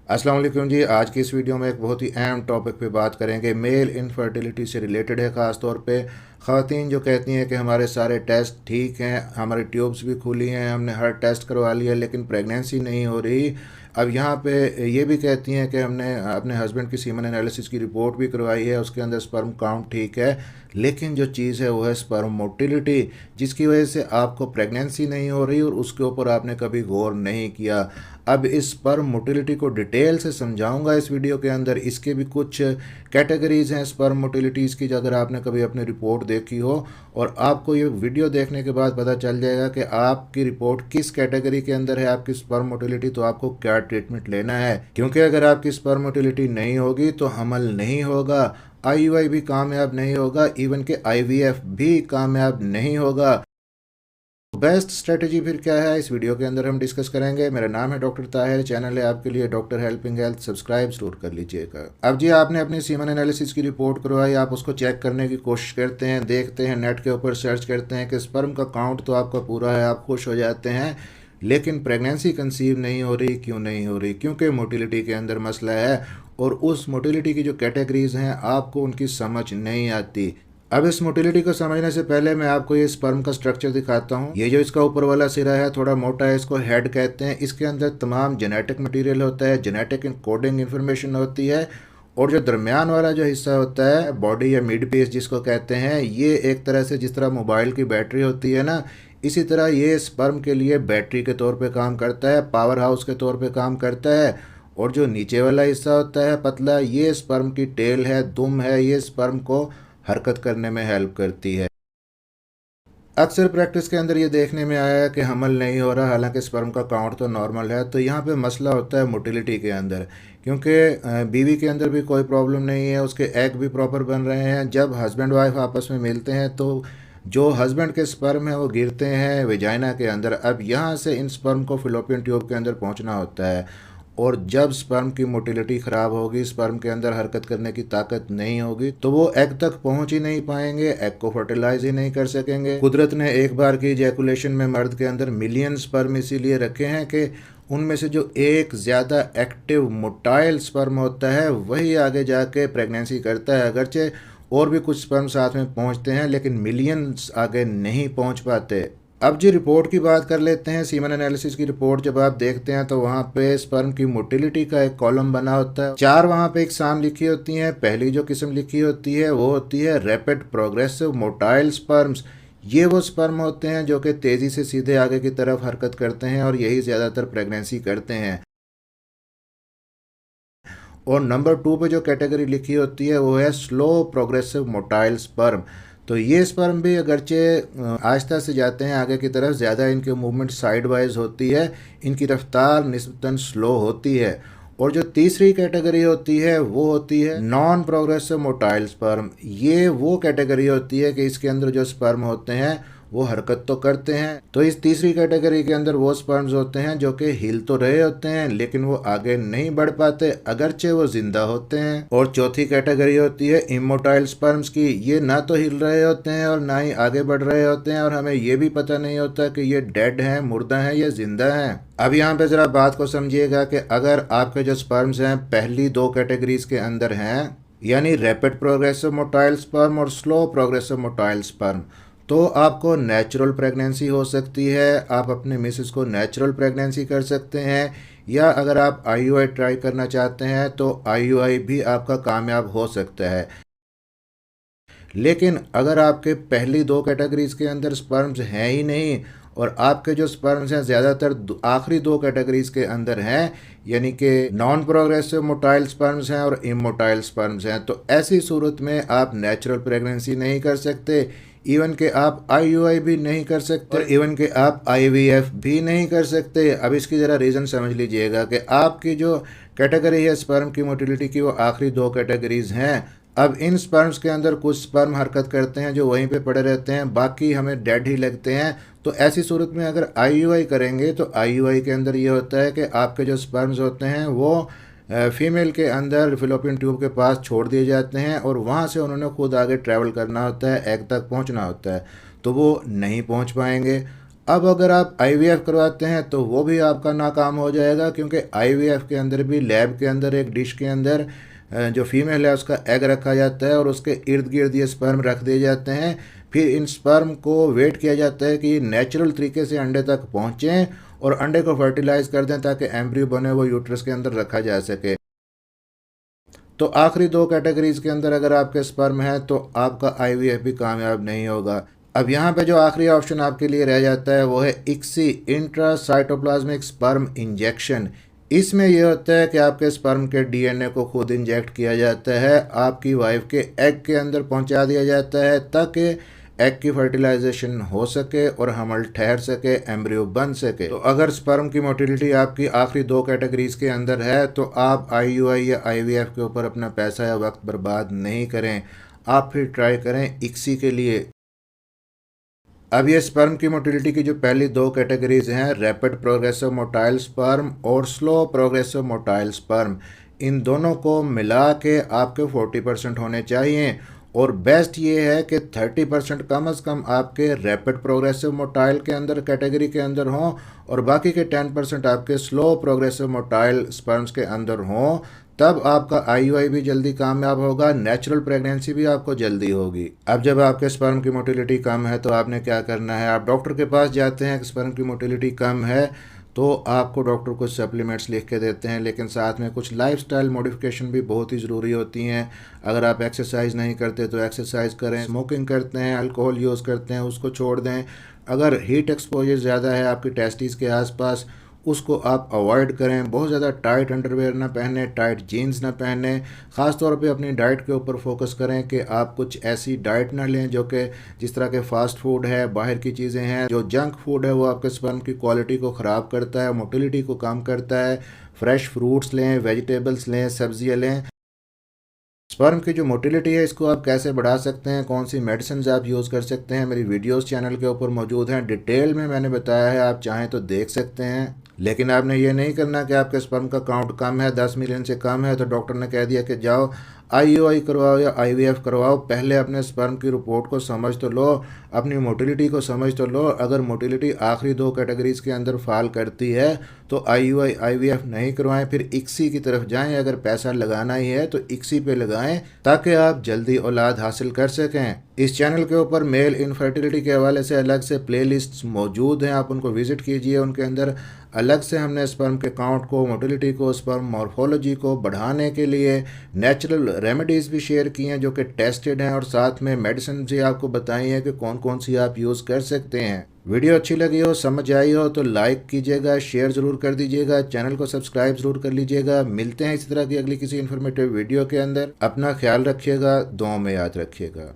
अस्सलाम वालेकुम जी। आज की इस वीडियो में एक बहुत ही अहम टॉपिक पे बात करेंगे। मेल इनफर्टिलिटी से रिलेटेड है। ख़ास तौर पे ख़वातीन जो कहती हैं कि हमारे सारे टेस्ट ठीक हैं, हमारी ट्यूब्स भी खुली हैं, हमने हर टेस्ट करवा लिया लेकिन प्रेगनेंसी नहीं हो रही। अब यहाँ पे ये भी कहती हैं कि हमने अपने हस्बैंड की सीमन एनालिसिस की रिपोर्ट भी करवाई है, उसके अंदर स्पर्म काउंट ठीक है, लेकिन जो चीज़ है वो है स्पर्म मोटिलिटी, जिसकी वजह से आपको प्रेगनेंसी नहीं हो रही और उसके ऊपर आपने कभी गौर नहीं किया। अब इस स्पर्म मोटिलिटी को डिटेल से समझाऊंगा इस वीडियो के अंदर। इसके भी कुछ कैटेगरीज हैं स्पर्म मोटिलिटीज़ की, जो अगर आपने कभी अपनी रिपोर्ट देखी हो, और आपको ये वीडियो देखने के बाद पता चल जाएगा कि आपकी रिपोर्ट किस कैटेगरी के अंदर है, आपकी स्पर्म मोटिलिटी, तो आपको क्या ट्रीटमेंट लेना है। क्योंकि अगर आपकी स्पर्म मोटिलिटी नहीं होगी तो हमल नहीं होगा, आईयूआई भी कामयाब नहीं होगा, इवन के आईवीएफ भी कामयाब नहीं होगा। बेस्ट स्ट्रेटजी फिर क्या है, इस वीडियो के अंदर हम डिस्कस करेंगे। मेरा नाम है डॉक्टर ताहिर, चैनल है आपके लिए डॉक्टर हेल्पिंग हेल्थ, सब्सक्राइब जरूर कर लीजिएगा। अब जी, आपने अपनी सीमन एनालिसिस की रिपोर्ट करवाई, आप उसको चेक करने की कोशिश करते हैं, देखते हैं, नेट के ऊपर सर्च करते हैं कि स्पर्म का काउंट तो आपका पूरा है, आप खुश हो जाते हैं, लेकिन प्रेगनेंसी कंसीव नहीं हो रही। क्यों नहीं हो रही? क्योंकि मोटिलिटी के अंदर मसला है, और उस मोटिलिटी की जो कैटेगरीज हैं आपको उनकी समझ नहीं आती। अब इस मोटिलिटी को समझने से पहले मैं आपको ये स्पर्म का स्ट्रक्चर दिखाता हूँ। ये जो इसका ऊपर वाला सिरा है थोड़ा मोटा है, इसको हेड कहते हैं। इसके अंदर तमाम जेनेटिक मटेरियल होता है, जेनेटिक कोडिंग इन्फॉर्मेशन होती है, और जो दरमियान वाला जो हिस्सा होता है बॉडी या मिड पीस जिसको कहते हैं, ये एक तरह से जिस तरह मोबाइल की बैटरी होती है ना, इसी तरह ये स्पर्म के लिए बैटरी के तौर पे काम करता है, पावर हाउस के तौर पे काम करता है। और जो नीचे वाला हिस्सा होता है पतला, ये स्पर्म की टेल है, दुम है, ये स्पर्म को हरकत करने में हेल्प करती है। अक्सर प्रैक्टिस के अंदर ये देखने में आया है कि हमल नहीं हो रहा, हालांकि स्पर्म का काउंट तो नॉर्मल है। तो यहाँ पे मसला होता है मोटिलिटी के अंदर, क्योंकि बीवी के अंदर भी कोई प्रॉब्लम नहीं है, उसके एग भी प्रॉपर बन रहे हैं। जब हस्बैंड वाइफ आपस में मिलते हैं तो जो हस्बैंड के स्पर्म है वो गिरते हैं वेजाइना के अंदर। अब यहाँ से इन स्पर्म को फिलोपियन ट्यूब के अंदर पहुँचना होता है, और जब स्पर्म की मोटिलिटी ख़राब होगी, स्पर्म के अंदर हरकत करने की ताकत नहीं होगी, तो वो एग तक पहुंच ही नहीं पाएंगे, एग को फर्टिलाइज ही नहीं कर सकेंगे। कुदरत ने एक बार की इजैकुलेशन में मर्द के अंदर मिलियन स्पर्म इसीलिए रखे हैं कि उनमें से जो एक ज़्यादा एक्टिव मोटाइल स्पर्म होता है वही आगे जाके प्रेगनेंसी करता है। अगरचे और भी कुछ स्पर्म साथ में पहुंचते हैं, लेकिन मिलियंस आगे नहीं पहुंच पाते। अब जी, रिपोर्ट की बात कर लेते हैं। सीमन एनालिसिस की रिपोर्ट जब आप देखते हैं तो वहाँ पे स्पर्म की मोटिलिटी का एक कॉलम बना होता है, 4 वहाँ पे इकसाम लिखी होती हैं। पहली जो किस्म लिखी होती है वो होती है रैपिड प्रोग्रेसिव मोटाइल स्पर्म्स। ये वो स्पर्म होते हैं जो कि तेज़ी से सीधे आगे की तरफ हरकत करते हैं, और यही ज़्यादातर प्रेगनेंसी करते हैं। और नंबर 2 पे जो कैटेगरी लिखी होती है वो है स्लो प्रोग्रेसिव मोटाइल स्पर्म। तो ये स्पर्म भी अगरचे आहिस्ता से जाते हैं आगे की तरफ, ज़्यादा इनकी मूवमेंट साइड वाइज होती है, इनकी रफ्तार निस्बतन स्लो होती है। और जो तीसरी कैटेगरी होती है वो होती है नॉन प्रोग्रेसिव मोटाइल स्पर्म। ये वो कैटेगरी होती है कि इसके अंदर जो स्पर्म होते हैं वो हरकत तो करते हैं। तो इस तीसरी कैटेगरी के अंदर वो स्पर्म्स होते हैं जो कि हिल तो रहे होते हैं लेकिन वो आगे नहीं बढ़ पाते, अगरचे वो जिंदा होते हैं। और चौथी कैटेगरी होती है इमोटाइल स्पर्म्स की। ये ना तो हिल रहे होते हैं और ना ही आगे बढ़ रहे होते हैं, और हमें ये भी पता नहीं होता कि ये डेड हैं, मुर्दा हैं या जिंदा हैं। अब यहाँ पे ज़रा बात को समझिएगा कि अगर आपके जो स्पर्म्स हैं पहली 2 कैटेगरीज के अंदर हैं, यानी रैपिड प्रोग्रेसिव मोटाइल स्पर्म और स्लो प्रोग्रेसिव मोटाइल स्पर्म, तो आपको नेचुरल प्रेगनेंसी हो सकती है, आप अपने मिसेस को नेचुरल प्रेगनेंसी कर सकते हैं, या अगर आप आईयूआई ट्राई करना चाहते हैं तो आईयूआई भी आपका कामयाब हो सकता है। लेकिन अगर आपके पहली 2 कैटेगरीज के अंदर स्पर्म्स हैं ही नहीं, और आपके जो स्पर्म्स हैं ज़्यादातर आखिरी 2 कैटेगरीज के अंदर हैं, यानी कि नॉन प्रोग्रेसिव मोटाइल स्पर्म्स हैं और इमोटाइल स्पर्म्स हैं, तो ऐसी सूरत में आप नेचुरल प्रेगनेंसी नहीं कर सकते, इवन के आप आईयूआई भी नहीं कर सकते, और इवन के आप आईवीएफ भी नहीं कर सकते। अब इसकी ज़रा रीज़न समझ लीजिएगा कि आपकी जो कैटेगरी है स्पर्म की मोटिलिटी की, वो आखिरी 2 कैटेगरीज हैं। अब इन स्पर्म्स के अंदर कुछ स्पर्म हरकत करते हैं जो वहीं पे पड़े रहते हैं, बाकी हमें डेड ही लगते हैं। तो ऐसी सूरत में अगर आईयूआई करेंगे तो आईयूआई के अंदर ये होता है कि आपके जो स्पर्म्स होते हैं वो फीमेल के अंदर फिलोपियन ट्यूब के पास छोड़ दिए जाते हैं, और वहाँ से उन्होंने खुद आगे ट्रैवल करना होता है, एग तक पहुँचना होता है, तो वो नहीं पहुँच पाएंगे। अब अगर आप आईवीएफ करवाते हैं तो वो भी आपका नाकाम हो जाएगा, क्योंकि आईवीएफ के अंदर भी लैब के अंदर एक डिश के अंदर जो फीमेल है उसका एग रखा जाता है और उसके इर्द गिर्द ये स्पर्म रख दिए जाते हैं। फिर इन स्पर्म को वेट किया जाता है कि ये नेचुरल तरीके से अंडे तक पहुँचें और अंडे को फर्टिलाइज कर दें ताकि एम्ब्रियो बने वो यूट्रस के अंदर रखा जा सके। तो आखिरी दो कैटेगरीज के अंदर अगर आपके स्पर्म है तो आपका आईवीएफ भी कामयाब नहीं होगा। अब यहाँ पे जो आखिरी ऑप्शन आपके लिए रह जाता है वो है इक्सी, इंट्रासाइटोप्लाज्मिक स्पर्म इंजेक्शन। इसमें यह होता है कि आपके स्पर्म के डीएनए को खुद इंजेक्ट किया जाता है, आपकी वाइफ के एग के अंदर पहुँचा दिया जाता है ताकि एग की फर्टिलाइजेशन हो सके और हमल ठहर सके, एम्ब्रियो बन सके। तो अगर स्पर्म की मोटिलिटी आपकी आखिरी दो कैटेगरीज के अंदर है तो आप आईयूआई या आईवीएफ के ऊपर अपना पैसा या वक्त बर्बाद नहीं करें, आप फिर ट्राई करें इक्सी के लिए। अब ये स्पर्म की मोटिलिटी की जो पहली दो कैटेगरीज हैं, रैपिड प्रोग्रेसिव मोटाइल स्पर्म और स्लो प्रोग्रेसिव मोटाइल स्पर्म, इन दोनों को मिला के आपके 40% होने चाहिए। और बेस्ट ये है कि 30% कम अज़ कम आपके रैपिड प्रोग्रेसिव मोटाइल के अंदर कैटेगरी के अंदर हों और बाकी के 10% आपके स्लो प्रोग्रेसिव मोटाइल स्पर्म्स के अंदर हों। तब आपका आईयूआई भी जल्दी कामयाब होगा, नेचुरल प्रेगनेंसी भी आपको जल्दी होगी। अब जब आपके स्पर्म की मोटिलिटी कम है तो आपने क्या करना है, आप डॉक्टर के पास जाते हैं कि स्पर्म की मोटिलिटी कम है तो आपको डॉक्टर कुछ सप्लीमेंट्स लिख के देते हैं, लेकिन साथ में कुछ लाइफस्टाइल मॉडिफिकेशन भी बहुत ही ज़रूरी होती हैं। अगर आप एक्सरसाइज नहीं करते तो एक्सरसाइज करें, स्मोकिंग करते हैं, अल्कोहल यूज़ करते हैं उसको छोड़ दें, अगर हीट एक्सपोजर ज़्यादा है आपकी टेस्टिस के आसपास उसको आप अवॉइड करें, बहुत ज़्यादा टाइट अंडरवेयर ना पहने, टाइट जीन्स ना पहने। ख़ास तौर पे अपनी डाइट के ऊपर फोकस करें कि आप कुछ ऐसी डाइट ना लें जो कि जिस तरह के फ़ास्ट फूड है, बाहर की चीज़ें हैं, जो जंक फूड है वो आपके स्पर्म की क्वालिटी को ख़राब करता है, मोटिलिटी को कम करता है। फ्रेश फ्रूट्स लें, वेजिटेबल्स लें, सब्जियाँ लें। स्पर्म की जो मोटिलिटी है इसको आप कैसे बढ़ा सकते हैं, कौन सी मेडिसिन आप यूज़ कर सकते हैं, मेरी वीडियोस चैनल के ऊपर मौजूद हैं, डिटेल में मैंने बताया है, आप चाहें तो देख सकते हैं। लेकिन आपने ये नहीं करना कि आपके स्पर्म का काउंट कम है, 10 मिलियन से कम है तो डॉक्टर ने कह दिया कि जाओ आईयूआई करवाओ या आईवीएफ करवाओ। पहले अपने स्पर्म की रिपोर्ट को समझ तो लो, अपनी मोटिलिटी को समझ तो लो। अगर मोटिलिटी आखिरी दो कैटेगरीज के अंदर फाल करती है तो आईयूआई आईवीएफ नहीं करवाएं, फिर इक्सी की तरफ जाएं। अगर पैसा लगाना ही है तो इक्सी पे लगाएं ताकि आप जल्दी औलाद हासिल कर सकें। इस चैनल के ऊपर मेल इनफर्टिलिटी के हवाले से अलग से प्लेलिस्ट्स मौजूद हैं, आप उनको विज़िट कीजिए। उनके अंदर अलग से हमने स्पर्म के काउंट को, मोटिलिटी को, स्पर्म मॉर्फोलॉजी को बढ़ाने के लिए नेचुरल रेमेडीज़ भी शेयर की हैं जो कि टेस्टेड हैं, और साथ में मेडिसिन भी आपको बताई हैं कि कौन कौन सी आप यूज़ कर सकते हैं। वीडियो अच्छी लगी हो, समझ आई हो तो लाइक कीजिएगा, शेयर ज़रूर कर दीजिएगा, चैनल को सब्सक्राइब ज़रूर कर लीजिएगा। मिलते हैं इसी तरह की अगली किसी इन्फॉर्मेटिव वीडियो के अंदर। अपना ख्याल रखिएगा, दुआओं में याद रखिएगा।